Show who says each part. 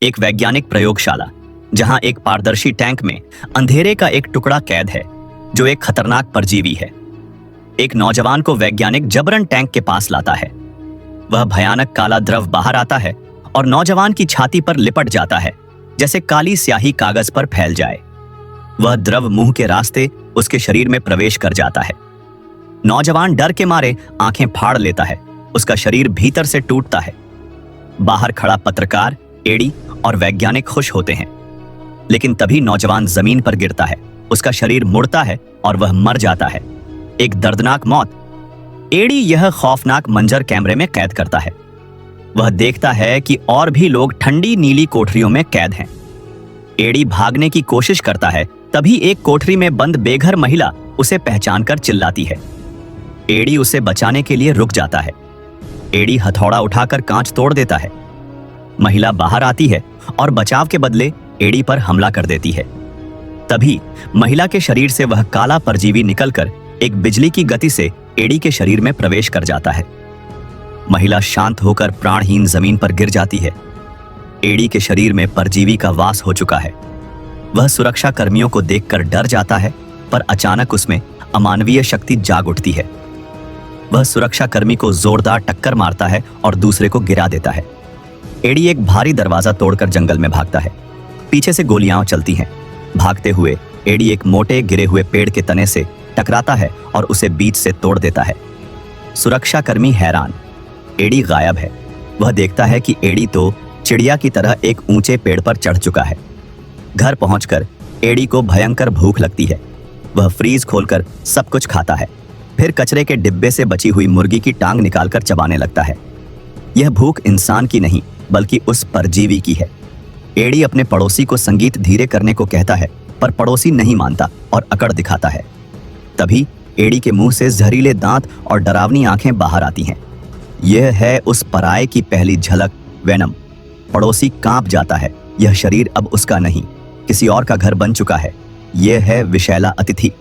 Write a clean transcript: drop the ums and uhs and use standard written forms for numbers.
Speaker 1: एक वैज्ञानिक प्रयोगशाला, जहां एक पारदर्शी टैंक में अंधेरे का एक टुकड़ा कैद है जो एक खतरनाक परजीवी है। एक नौजवान को वैज्ञानिक जबरन टैंक के पास लाता है। वह भयानक काला द्रव बाहर आता है और नौजवान की छाती पर लिपट जाता है, जैसे काली स्याही कागज पर फैल जाए। वह द्रव मुंह के रास्ते उसके शरीर में प्रवेश कर जाता है। नौजवान डर के मारे आंखें फाड़ लेता है। उसका शरीर भीतर से टूटता है। बाहर खड़ा पत्रकार, एडी और वैज्ञानिक खुश होते हैं, लेकिन तभी नौजवान जमीन पर गिरता है। उसका शरीर मुड़ता है और वह मर जाता है। एक दर्दनाक मौत। एडी यह खौफनाक मंजर कैमरे में कैद करता है। वह देखता है कि और भी लोग ठंडी नीली कोठरियों में कैद हैं। एडी भागने की कोशिश करता है, तभी एक कोठरी में बंद बेघर महिला उसे पहचानकर चिल्लाती है। एडी उसे बचाने के लिए रुक जाता है। एडी हथौड़ा उठाकर कांच तोड़ देता है। महिला बाहर आती है और बचाव के बदले एडी पर हमला कर देती है। तभी महिला के शरीर से वह काला परजीवी निकलकर एक बिजली की गति से एडी के शरीर में प्रवेश कर जाता है। महिला शांत होकर प्राणहीन जमीन पर गिर जाती है। एडी के शरीर में परजीवी का वास हो चुका है। वह सुरक्षा कर्मियों को देखकर डर जाता है, पर अचानक उसमें अमानवीय शक्ति जाग उठती है। वह सुरक्षा कर्मी को जोरदार टक्कर मारता है और दूसरे को गिरा देता है। एडी एक भारी दरवाजा तोड़कर जंगल में भागता है। पीछे से गोलियां चलती हैं। भागते हुए एडी एक मोटे गिरे हुए पेड़ के तने से टकराता है और उसे बीच से तोड़ देता है। सुरक्षा कर्मी हैरान। एडी गायब है। वह देखता है कि एडी तो चिड़िया की तरह एक ऊंचे पेड़ पर चढ़ चुका है। घर पहुंचकर एडी को भयंकर भूख लगती है। वह फ्रीज खोलकर सब कुछ खाता है, फिर कचरे के डिब्बे से बची हुई मुर्गी की टांग निकालकर चबाने लगता है। यह भूख इंसान की नहीं, बल्कि उस परजीवी की है। एडी अपने पड़ोसी को संगीत धीरे करने को कहता है, पर पड़ोसी नहीं मानता और अकड़ दिखाता है। तभी एडी के मुंह से जहरीले दांत और डरावनी आंखें बाहर आती हैं। यह है उस पराये की पहली झलक, वेनम। पड़ोसी कांप जाता है। यह शरीर अब उसका नहीं, किसी और का घर बन चुका है। यह है विषैला अतिथि।